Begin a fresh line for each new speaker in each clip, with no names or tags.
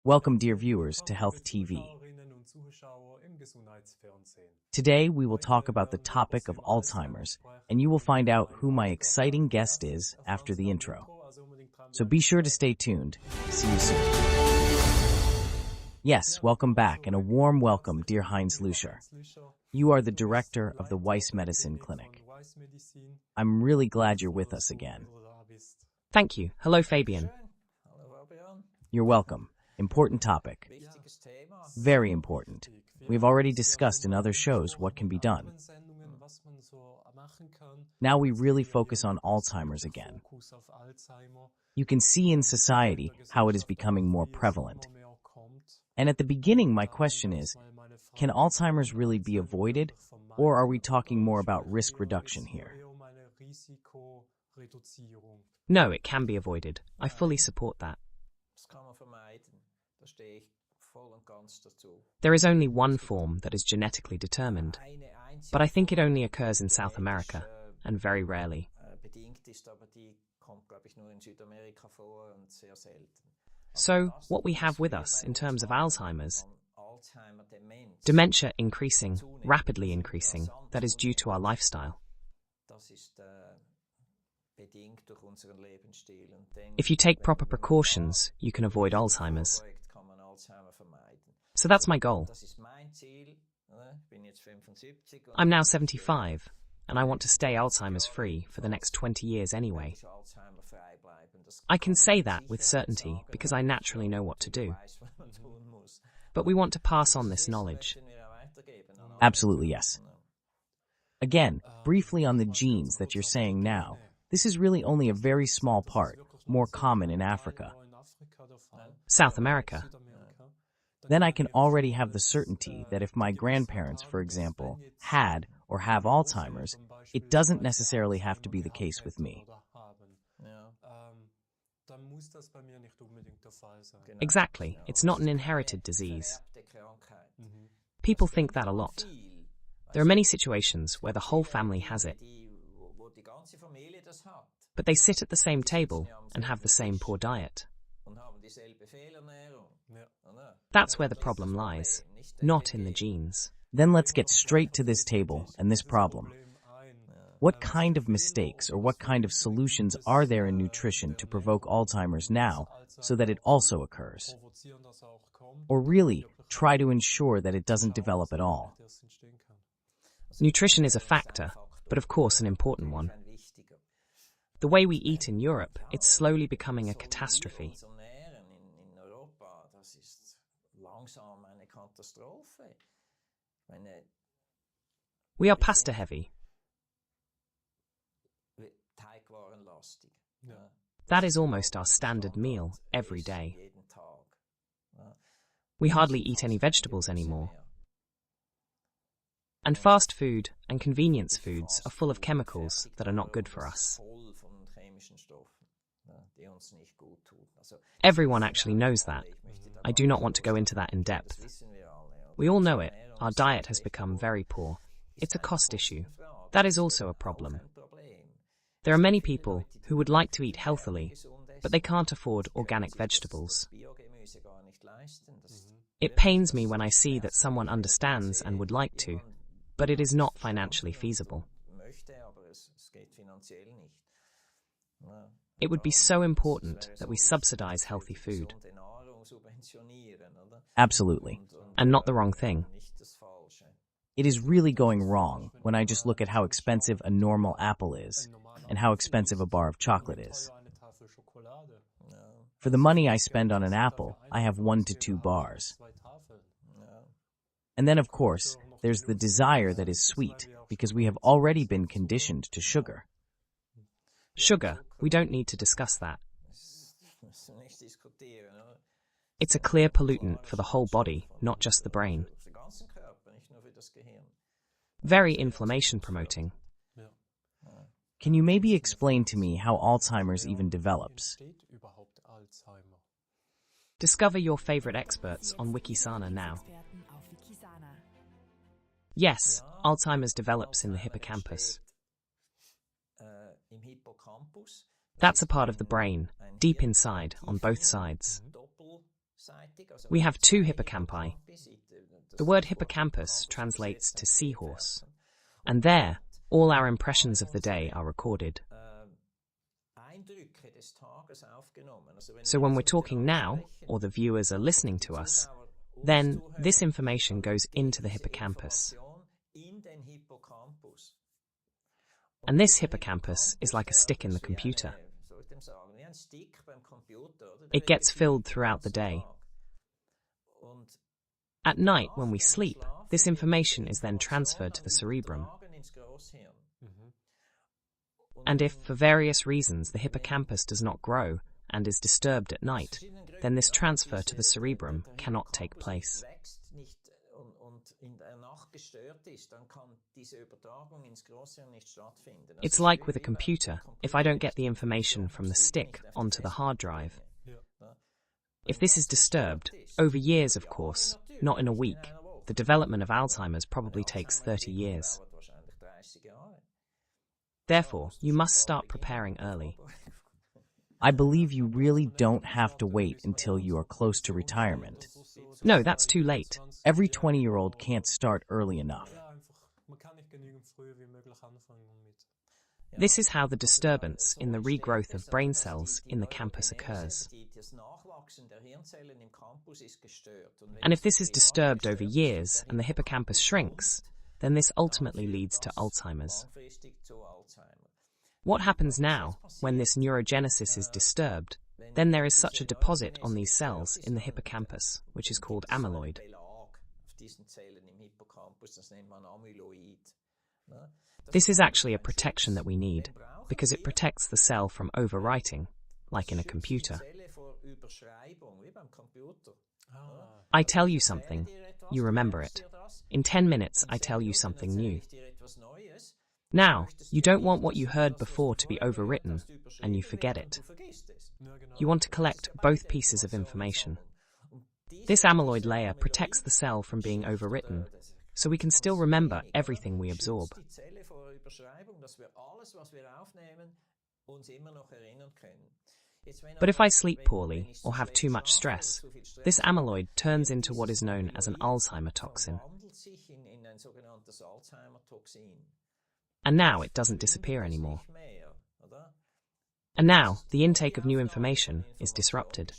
Welcome, dear viewers, to Health TV. Today, we will talk about the topic of Alzheimer's, and you will find out who my exciting guest is after the intro. So be sure to stay tuned. See you soon. Yes, welcome back, and a warm welcome, dear Heinz Lüscher. You are the director of the Weiss Medicine Clinic. I'm really glad you're with us again.
Thank you. Hello, Fabian.
You're welcome. Important topic. Very important. We've already discussed in other shows what can be done. Now we really focus on Alzheimer's again. You can see in society how it is becoming more prevalent. And at the beginning, my question is, can Alzheimer's really be avoided, or are we talking more about risk reduction here?
No, it can be avoided. I fully support that. There is only one form that is genetically determined, but I think it only occurs in South America, and very rarely. So, what we have with us in terms of Alzheimer's, dementia increasing, rapidly increasing, that is due to our lifestyle. If you take proper precautions, you can avoid Alzheimer's. So that's my goal. I'm now 75, and I want to stay Alzheimer's free for the next 20 years anyway. I can say that with certainty because I naturally know what to do. But we want to pass on this knowledge.
Absolutely, yes. Again, briefly on the genes that you're saying now, this is really only a very small part, more common in Africa.
South America.
Then I can already have the certainty that if my grandparents, for example, had or have Alzheimer's, it doesn't necessarily have to be the case with me.
Exactly. It's not an inherited disease. People think that a lot. There are many situations where the whole family has it, but they sit at the same table and have the same poor diet. That's where the problem lies, not in the genes.
Then let's get straight to this table and this problem. What kind of mistakes or what kind of solutions are there in nutrition to provoke Alzheimer's now so that it also occurs? Or really, try to ensure that it doesn't develop at all?
Nutrition is a factor, but of course an important one. The way we eat in Europe, it's slowly becoming a catastrophe. We are pasta heavy. That is almost our standard meal every day. We hardly eat any vegetables anymore. And fast food and convenience foods are full of chemicals that are not good for us. Everyone actually knows that. I do not want to go into that in depth. We all know it. Our diet has become very poor. It's a cost issue. That is also a problem. There are many people who would like to eat healthily, but they can't afford organic vegetables. It pains me when I see that someone understands and would like to, but it is not financially feasible. It would be so important that we subsidize healthy food.
Absolutely.
And not the wrong thing.
It is really going wrong when I just look at how expensive a normal apple is and how expensive a bar of chocolate is. For the money I spend on an apple, I have 1 to 2 bars. And then, of course, there's the desire that is sweet, because we have already been conditioned to sugar.
Sugar, we don't need to discuss that. It's a clear pollutant for the whole body, not just the brain. Very inflammation promoting.
Can you maybe explain to me how Alzheimer's even develops?
Discover your favorite experts on Wikisana now. Yes, Alzheimer's develops in the hippocampus. That's a part of the brain, deep inside, on both sides. We have two hippocampi. The word hippocampus translates to seahorse, and there, all our impressions of the day are recorded. So when we're talking now, or the viewers are listening to us, then this information goes into the hippocampus. And this hippocampus is like a stick in the computer. It gets filled throughout the day. At night, when we sleep, this information is then transferred to the cerebrum. And if, for various reasons, the hippocampus does not grow and is disturbed at night, then this transfer to the cerebrum cannot take place. It's like with a computer. If I don't get the information from the stick onto the hard drive, if this is disturbed, over years of course, not in a week, the development of Alzheimer's probably takes 30 years. Therefore, you must start preparing early.
I believe you really don't have to wait until you are close to retirement.
No, that's too late.
Every 20-year-old can't start early enough.
This is how the disturbance in the regrowth of brain cells in the campus occurs. And if this is disturbed over years and the hippocampus shrinks, then this ultimately leads to Alzheimer's. What happens now, when this neurogenesis is disturbed, then there is such a deposit on these cells in the hippocampus, which is called amyloid. This is actually a protection that we need, because it protects the cell from overwriting, like in a computer. I tell you something, you remember it. In 10 minutes, I tell you something new. Now, you don't want what you heard before to be overwritten, and you forget it. You want to collect both pieces of information. This amyloid layer protects the cell from being overwritten, so we can still remember everything we absorb. But if I sleep poorly or have too much stress, this amyloid turns into what is known as an Alzheimer toxin. And now it doesn't disappear anymore. And now the intake of new information is disrupted.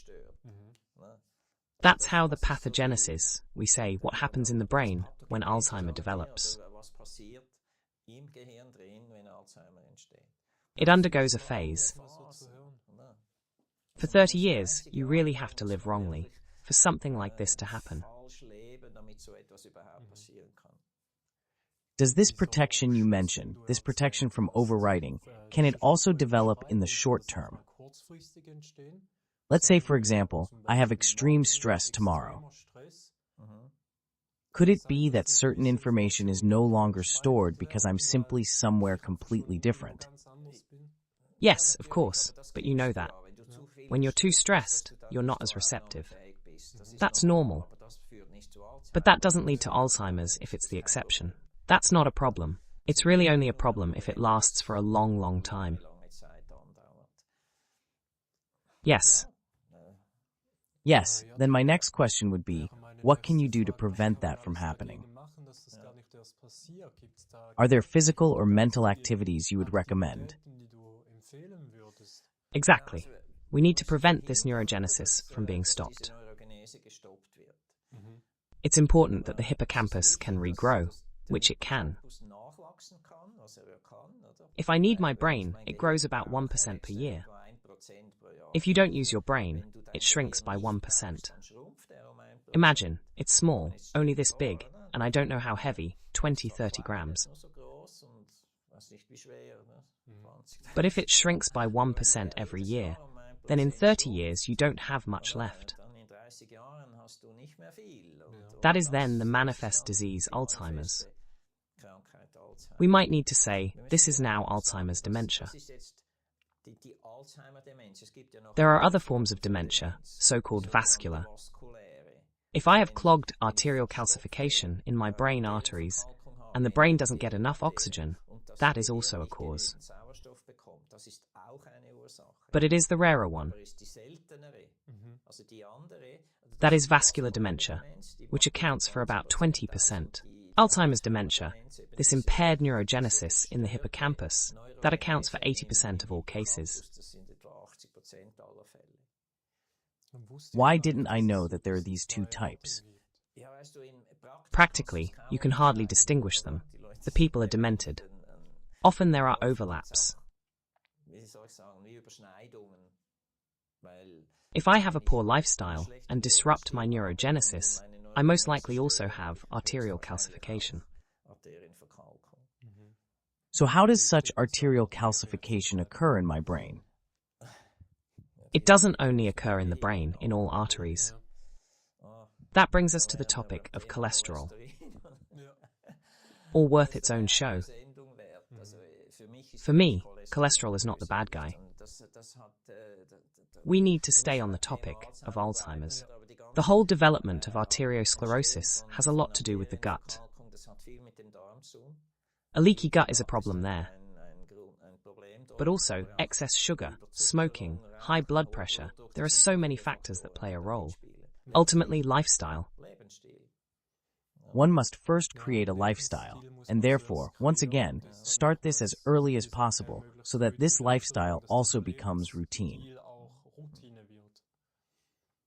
That's how the pathogenesis, we say what happens in the brain when Alzheimer develops. It undergoes a phase. For 30 years, you really have to live wrongly for something like this to happen.
Does this protection you mentioned, this protection from overwriting, can it also develop in the short term? Let's say, for example, I have extreme stress tomorrow. Could it be that certain information is no longer stored because I'm simply somewhere completely different?
Yes, of course, but you know that. When you're too stressed, you're not as receptive. That's normal. But that doesn't lead to Alzheimer's if it's the exception. That's not a problem. It's really only a problem if it lasts for a long, long time. Yes.
Yes, then my next question would be, what can you do to prevent that from happening? Are there physical or mental activities you would recommend?
Exactly. We need to prevent this neurogenesis from being stopped. It's important that the hippocampus can regrow, which it can. If I need my brain, it grows about 1% per year. If you don't use your brain, it shrinks by 1%. Imagine, it's small, only this big, and I don't know how heavy, 20-30 grams. But if it shrinks by 1% every year, then in 30 years you don't have much left. That is then the manifest disease Alzheimer's. We might need to say, this is now Alzheimer's dementia. There are other forms of dementia, so-called vascular. If I have clogged arterial calcification in my brain arteries, and the brain doesn't get enough oxygen, that is also a cause. But it is the rarer one. That is vascular dementia, which accounts for about 20%. Alzheimer's dementia, this impaired neurogenesis in the hippocampus, that accounts for 80% of all cases.
Why didn't I know that there are these two types?
Practically, you can hardly distinguish them. The people are demented. Often there are overlaps. If I have a poor lifestyle and disrupt my neurogenesis, I most likely also have arterial calcification.
So how does such arterial calcification occur in my brain?
It doesn't only occur in the brain, in all arteries. That brings us to the topic of cholesterol. All worth its own show. For me, cholesterol is not the bad guy. We need to stay on the topic of Alzheimer's. The whole development of arteriosclerosis has a lot to do with the gut. A leaky gut is a problem there. But also, excess sugar, smoking, high blood pressure, there are so many factors that play a role. Ultimately, lifestyle.
One must first create a lifestyle, and therefore, once again, start this as early as possible, so that this lifestyle also becomes routine.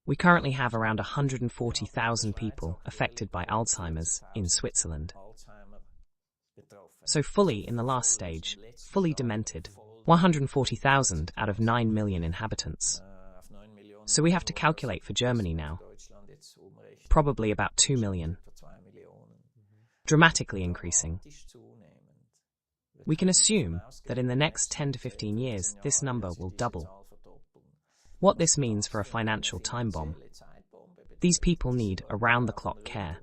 We currently have around 140,000 people affected by Alzheimer's in Switzerland. So fully in the last stage, fully demented, 140,000 out of 9 million inhabitants. So we have to calculate for Germany now. Probably about 2 million. Dramatically increasing. We can assume that in the next 10 to 15 years, this number will double. What this means for a financial time bomb. These people need around-the-clock care.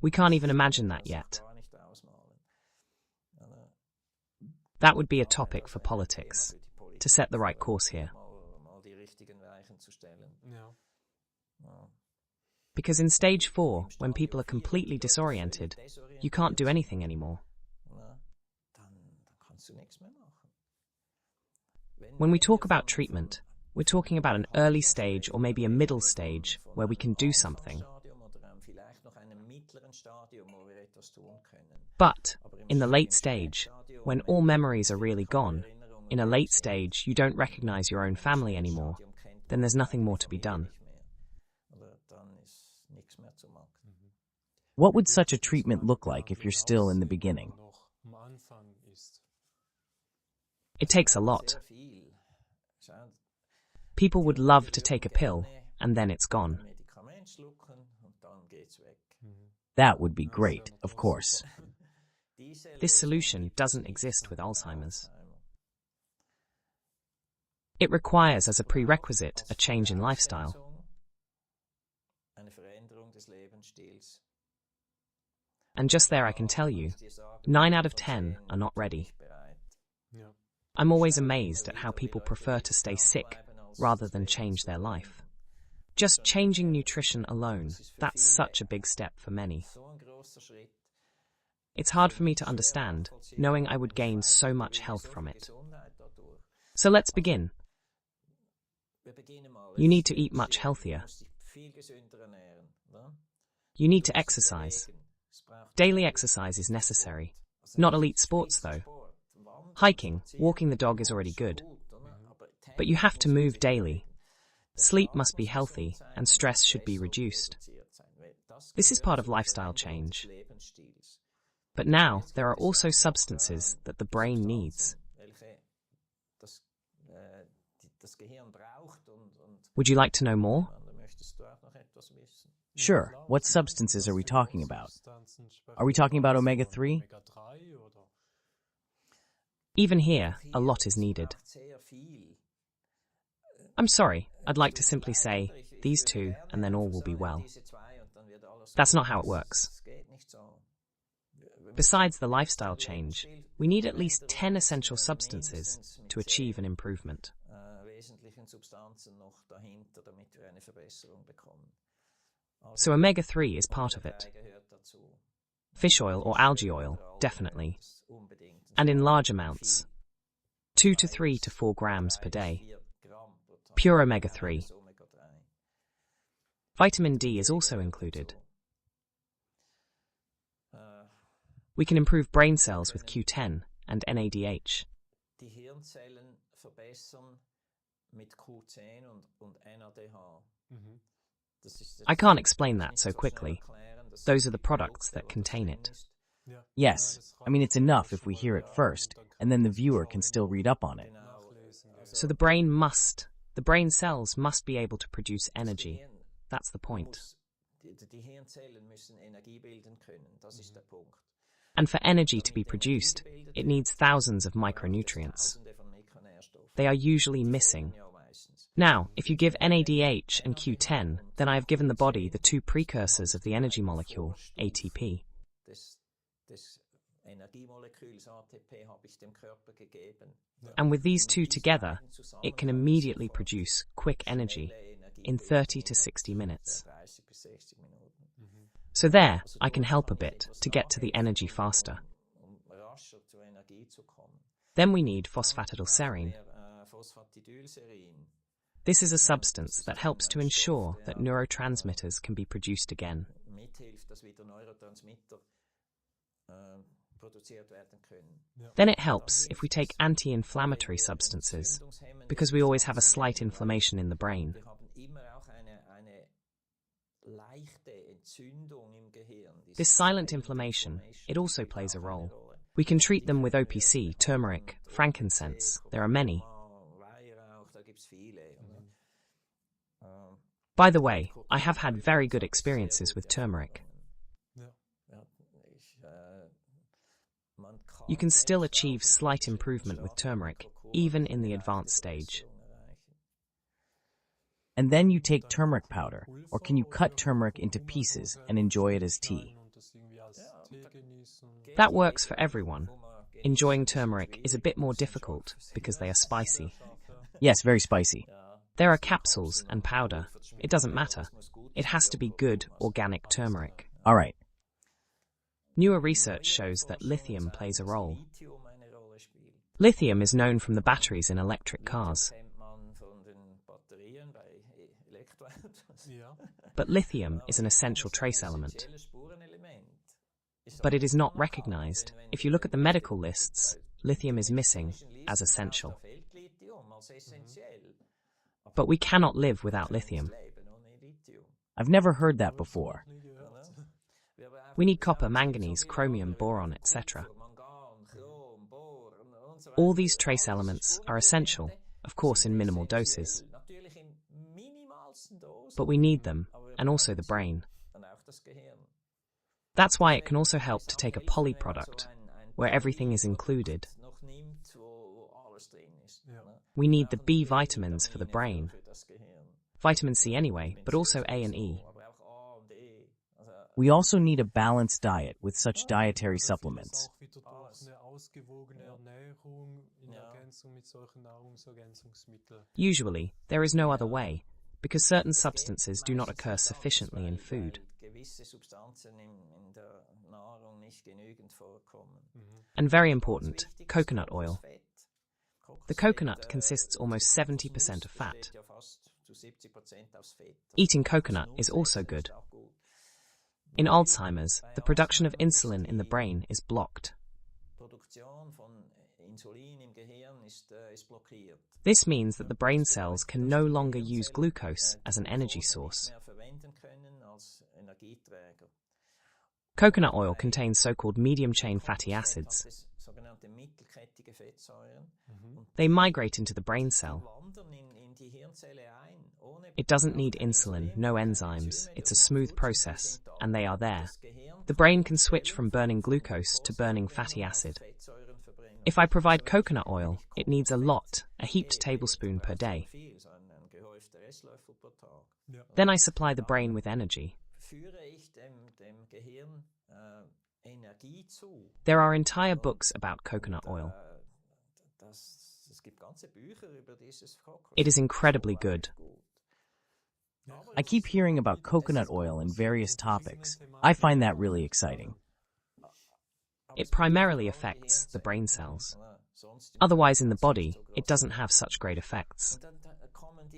We can't even imagine that yet. That would be a topic for politics, to set the right course here. Because in stage 4, when people are completely disoriented, you can't do anything anymore. When we talk about treatment, we're talking about an early stage or maybe a middle stage where we can do something. But in the late stage, when all memories are really gone, in a late stage you don't recognize your own family anymore, then there's nothing more to be done.
What would such a treatment look like if you're still in the beginning?
It takes a lot. People would love to take a pill, and then it's gone.
That would be great, of course.
This solution doesn't exist with Alzheimer's. It requires as a prerequisite a change in lifestyle. And just there I can tell you, 9 out of 10 are not ready. I'm always amazed at how people prefer to stay sick rather than change their life. Just changing nutrition alone, that's such a big step for many. It's hard for me to understand, knowing I would gain so much health from it. So let's begin. You need to eat much healthier. You need to exercise. Daily exercise is necessary. Not elite sports, though. Hiking, walking the dog is already good. But you have to move daily. Sleep must be healthy, and stress should be reduced. This is part of lifestyle change. But now, there are also substances that the brain needs. Would you like to know more?
Sure. What substances are we talking about? Are we talking about omega-3?
Even here, a lot is needed. I'm sorry, I'd like to simply say, these two, and then all will be well. That's not how it works. Besides the lifestyle change, we need at least 10 essential substances to achieve an improvement. So omega-3 is part of it. Fish oil or algae oil, definitely. And in large amounts. 2 to 3 to 4 grams per day. Pure omega-3. Vitamin D is also included. We can improve brain cells with Q10 and NADH.
Die Hirnzellen verbessern mit Q10 und NADH.
I can't explain that so quickly. Those are the products that contain it.
Yes, I mean it's enough if we hear it first, and then the viewer can still read up on it.
So the brain cells must be able to produce energy. That's the point.
Die Hirnzellen müssen Energie bilden können, das ist der Punkt.
And for energy to be produced, it needs thousands of micronutrients. They are usually missing. Now, if you give NADH and Q10, then I have given the body the two precursors of the energy molecule, ATP. And with these two together, it can immediately produce quick energy in 30 to 60 minutes. So there, I can help a bit to get to the energy faster. Then we need phosphatidylserine. This is a substance that helps to ensure that neurotransmitters can be produced again. Then it helps if we take anti-inflammatory substances, because we always have a slight inflammation in the brain. This silent inflammation, it also plays a role. We can treat them with OPC, turmeric, frankincense. There are many. By the way, I have had very good experiences with turmeric. You can still achieve slight improvement with turmeric, even in the advanced stage.
And then you take turmeric powder, or can you cut turmeric into pieces and enjoy it as tea?
That works for everyone. Enjoying turmeric is a bit more difficult because they are spicy.
Yes, very spicy.
There are capsules and powder. It doesn't matter. It has to be good, organic turmeric.
All right.
Newer research shows that lithium plays a role. Lithium is known from the batteries in electric cars. But lithium is an essential trace element. But it is not recognized. If you look at the medical lists, lithium is missing as essential. But we cannot live without lithium.
I've never heard that before.
We need copper, manganese, chromium, boron, etc. All these trace elements are essential, of course in minimal doses. But we need them, and also the brain. That's why it can also help to take a poly product, where everything is included. We need the B vitamins for the brain. Vitamin C anyway, but also A and E.
We also need a balanced diet with such dietary supplements.
Usually, there is no other way, because certain substances do not occur sufficiently in food. And very important, coconut oil. The coconut consists almost 70% of fat. Eating coconut is also good. In Alzheimer's, the production of insulin in the brain is blocked. This means that the brain cells can no longer use glucose as an energy source. Coconut oil contains so-called medium-chain fatty acids. They migrate into the brain cell. It doesn't need insulin, no enzymes. It's a smooth process, and they are there. The brain can switch from burning glucose to burning fatty acid. If I provide coconut oil, it needs a heaped tablespoon per day. Then I supply the brain with energy. There are entire books about coconut oil. It is incredibly good.
I keep hearing about coconut oil in various topics. I find that really exciting.
It primarily affects the brain cells. Otherwise in the body, it doesn't have such great effects.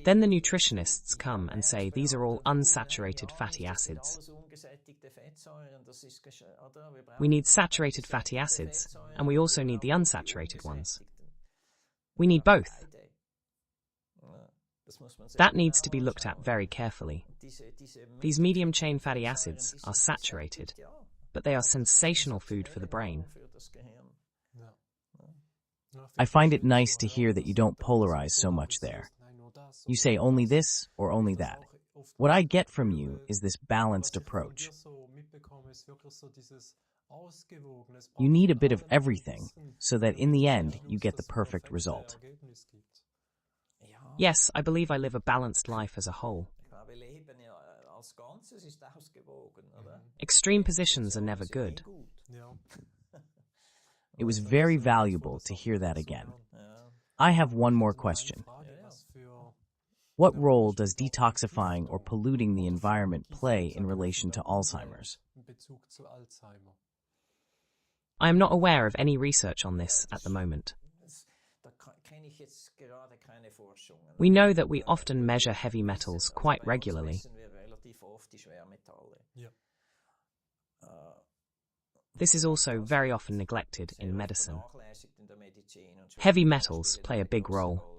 Then the nutritionists come and say these are all unsaturated fatty acids. We need saturated fatty acids, and we also need the unsaturated ones. We need both. That needs to be looked at very carefully. These medium-chain fatty acids are saturated, but they are sensational food for the brain.
I find it nice to hear that you don't polarize so much there. You say only this or only that. What I get from you is this balanced approach. You need a bit of everything so that in the end you get the perfect result.
Yes, I believe I live a balanced life as a whole. Extreme positions are never good.
It was very valuable to hear that again. I have one more question. What role does detoxifying or polluting the environment play in relation to Alzheimer's?
I am not aware of any research on this at the moment. We know that we often measure heavy metals quite regularly. This is also very often neglected in medicine. Heavy metals play a big role.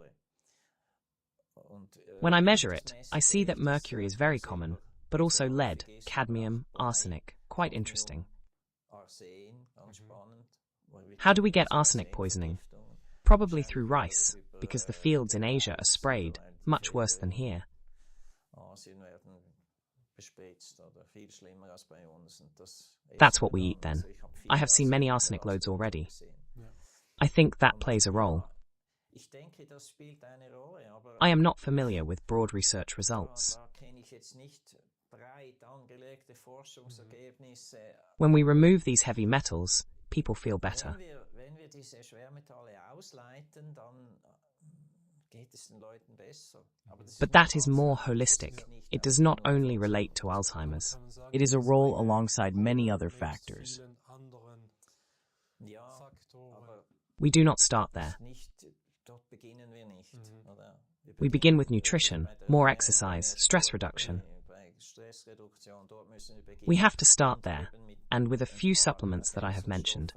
When I measure it, I see that mercury is very common, but also lead, cadmium, arsenic. Quite interesting. How do we get arsenic poisoning? Probably through rice, because the fields in Asia are sprayed, much worse than here. That's what we eat then. I have seen many arsenic loads already. I think that plays a role. I am not familiar with broad research results. When we remove these heavy metals, people feel better. But that is more holistic. It does not only relate to Alzheimer's.
It is a role alongside many other factors.
We do not start there. We begin with nutrition, more exercise, stress reduction. We have to start there, and with a few supplements that I have mentioned.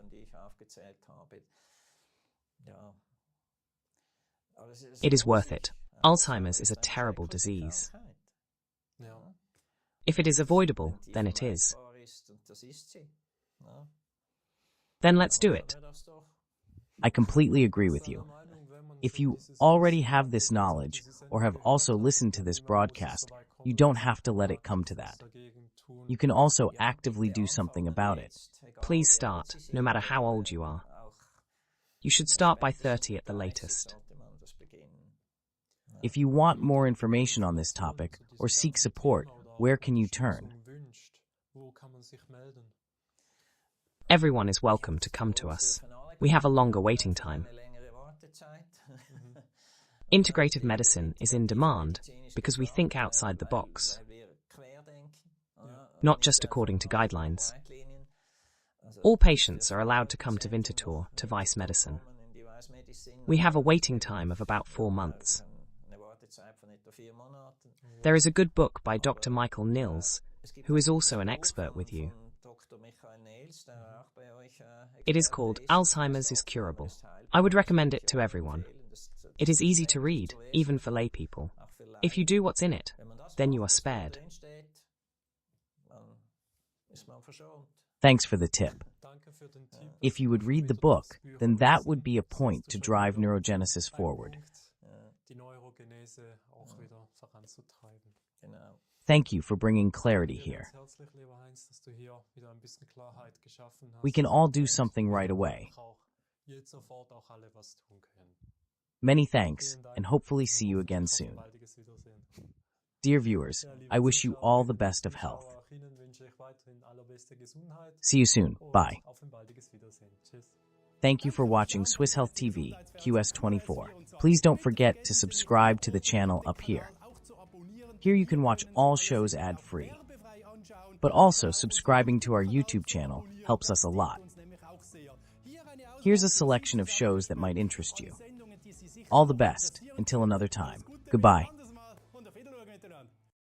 It is worth it. Alzheimer's is a terrible disease. If it is avoidable, then it is. Then let's do it.
I completely agree with you. If you already have this knowledge or have also listened to this broadcast, you don't have to let it come to that. You can also actively do something about it.
Please start, no matter how old you are. You should start by 30 at the latest.
If you want more information on this topic or seek support, where can you turn?
Everyone is welcome to come to us. We have a longer waiting time. Integrative medicine is in demand because we think outside the box, not just according to guidelines. All patients are allowed to come to Winterthur to Weiss Medicine. We have a waiting time of about 4 months. There is a good book by Dr. Michael Nils, who is also an expert with you. It is called Alzheimer's is Curable. I would recommend it to everyone. It is easy to read, even for lay people. If you do what's in it, then you are spared.
Thanks for the tip. If you would read the book, then that would be a point to drive neurogenesis forward. Thank you for bringing clarity here. We can all do something right away. Many thanks, and hopefully see you again soon. Dear viewers, I wish you all the best of health. See you soon. Bye. Thank you for watching Swiss Health TV, QS24. Please don't forget to subscribe to the channel up here. Here you can watch all shows ad-free. But also, subscribing to our YouTube channel helps us a lot. Here's a selection of shows that might interest you. All the best. Until another time. Goodbye.